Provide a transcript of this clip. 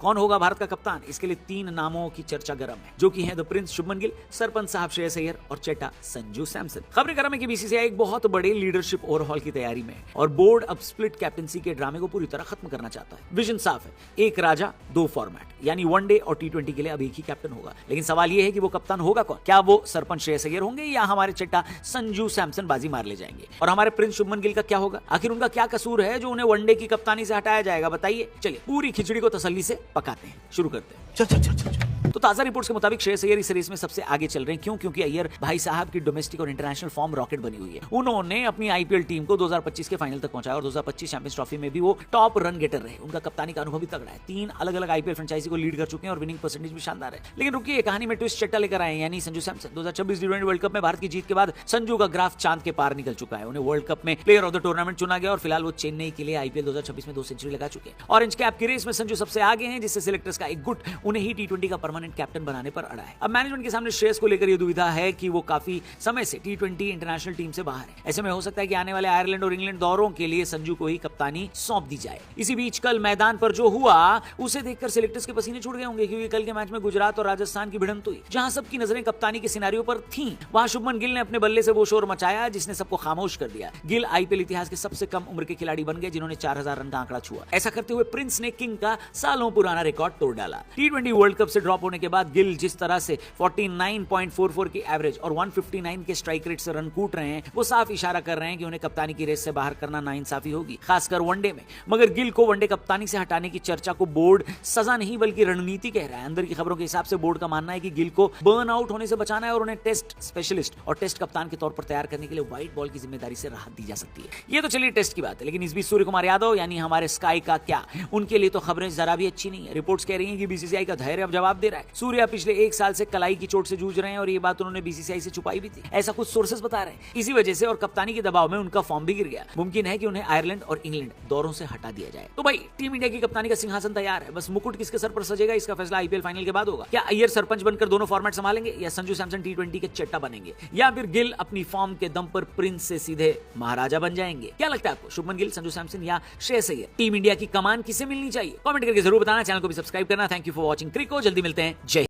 कौन होगा भारत का कप्तान? इसके लिए 3 नामों की चर्चा गर्म है, जो कि हैं द प्रिंस शुभमन गिल, सरपंच साहब श्रेयस अय्यर और चेटा संजू सैमसन। खबरें गर्म है कि बीसीसीआई एक बहुत बड़े लीडरशिप ओवरहॉल की तैयारी में है और बोर्ड अब स्प्लिट कैप्टनसी के ड्रामे को पूरी तरह खत्म करना चाहता है। विजन साफ है, एक राजा 2 फॉर्मेट, यानी वनडे और T20 के लिए अब एक ही कैप्टन होगा। लेकिन सवाल यह है कि वो कप्तान होगा कौन? क्या वो सरपंच श्रेयस अय्यर होंगे या हमारे चेटा संजू सैमसन बाजी मार ले जाएंगे? और हमारे प्रिंस शुभमन गिल का क्या होगा? आखिर उनका क्या कसूर है जो उन्हें वनडे की कप्तानी से हटाया जाएगा? बताइए। चलिए पूरी खिचड़ी को तसल्ली से पकाते हैं, शुरू करते हैं। चल। तो ताजा रिपोर्ट्स के मुताबिक श्रेयस अय्यर इस रेस में सबसे आगे चल रहे हैं। क्यों? क्योंकि अय्यर भाई साहब की डोमेस्टिक और इंटरनेशनल फॉर्म रॉकेट बनी हुई है। उन्होंने अपनी आईपीएल टीम को 2025 के फाइनल तक पहुंचाया और 2025 चैंपियंस ट्रॉफी में भी वो टॉप रन गेटर रहे। उनका कप्तानी का अनुभव भी तगड़ा है, 3 अलग-अलग आईपीएल फ्रेंचाइजी को लीड कर चुके हैं और विनिंग परसेंटेज भी शानदार है। लेकिन रुकिए, कहानी में ट्विस्ट चट्टा लेकर आए हैं, यानी संजू सैमसन। 2026 टी20 वर्ल्ड कप में भारत की जीत के बाद संजू का ग्राफ चांद के पार निकल चुका है। उन्हें वर्ल्ड कप में प्लेयर ऑफ द टूर्नामेंट चुना गया और फिलहाल वो चेन्नई के लिए आईपीएल 2026 में 2 सेंचुरी लगा चुके हैं। ऑरेंज कैप की रेस में संजू सबसे आगे हैं, जिससे सिलेक्टर्स का एक गुट उन्हें ही T20 का परमानेंट कैप्टन बनाने पर अड़ा है। अब मैनेजमेंट के सामने श्रेयस को लेकर यह दुविधा है कि वो काफी समय से T20 इंटरनेशनल टीम से बाहर है। ऐसे में हो सकता है कि आने वाले आयरलैंड और इंग्लैंड दौरों के लिए संजू को ही कप्तानी सौंप दी जाए। इसी बीच कल मैदान पर जो हुआ उसे देखकर सिलेक्टर्स के पसीने छूट गए होंगे, क्योंकि कल के मैच में गुजरात और राजस्थान की भिड़ंत हुई। जहां सबकी नजरें कप्तानी के सिनेरियो पर थीं, वहां शुभमन गिल ने अपने बल्ले से वो शोर मचाया जिसने सबको खामोश कर दिया। गिल आईपीएल इतिहास के सबसे कम उम्र के खिलाड़ी बन गए जिन्होंने 4000 रन का आंकड़ा छुआ। ऐसा करते हुए प्रिंस ने किंग का सालों पुराना रिकॉर्ड तोड़ डाला। T20 वर्ल्ड कप से ड्रॉप होने के बाद गिल जिस तरह से 49.44 की एवरेज और 159 के स्ट्राइक रेट से रन कूट रहे हैं, वो साफ इशारा कर रहे हैं कि उन्हें कप्तानी की रेस से बाहर करना नाइंसाफी होगी, खासकर वनडे में। मगर गिल को वनडे कप्तानी से हटाने की चर्चा को बोर्ड सजा नहीं बल्कि रणनीति कह रहा है। अंदर की खबरों के हिसाब से बोर्ड का मानना है कि गिल को बर्न आउट होने से बचाना है और उन्हें टेस्ट स्पेशलिस्ट और टेस्ट कप्तान के तौर पर तैयार करने के लिए व्हाइट बॉल की जिम्मेदारी से राहत दी जा सकती है। ये तो चलिए टेस्ट की बात है, लेकिन इस बीच सूर्य कुमार यादव यानी हमारे स्काई का क्या? उनके लिए तो खबरें जरा भी अच्छी नहीं है। रिपोर्ट्स कह रही हैं कि बीसीसीआई का धैर्य अब जवाब दे रहा है। सूर्या पिछले 1 साल से कलाई की चोट से जूझ रहे हैं और ये बात उन्होंने बीसीसीआई से छुपाई भी थी, ऐसा कुछ सोर्सेस बता रहे हैं। इसी वजह से और कप्तानी के दबाव में उनका फॉर्म भी गिर गया। मुमकिन है कि उन्हें आयरलैंड और इंग्लैंड दौरों से हटा दिया जाए। तो भाई टीम इंडिया की कप्तानी का सिंहासन तैयार है, बस मुकुट किसके सर पर सजेगा इसका फैसला आईपीएल फाइनल के बाद होगा। क्या अय्यर सरपंच बनकर दोनों फॉर्मेट संभालेंगे या संजू सैमसन T20 के चट्टा बनेंगे, या फिर गिल अपनी फॉर्म के दम पर प्रिंस से सीधे महाराजा बन जाएंगे? क्या लगता है आपको, शुभमन गिल, संजू सैमसन या श्रेयस अय्यर? टीम इंडिया की कमान किसे मिलनी चाहिए? कमेंट करके जरूर बताना। चैनल को भी सब्सक्राइब करना। Thank you for watching crico. जल्दी मिलते हैं। जय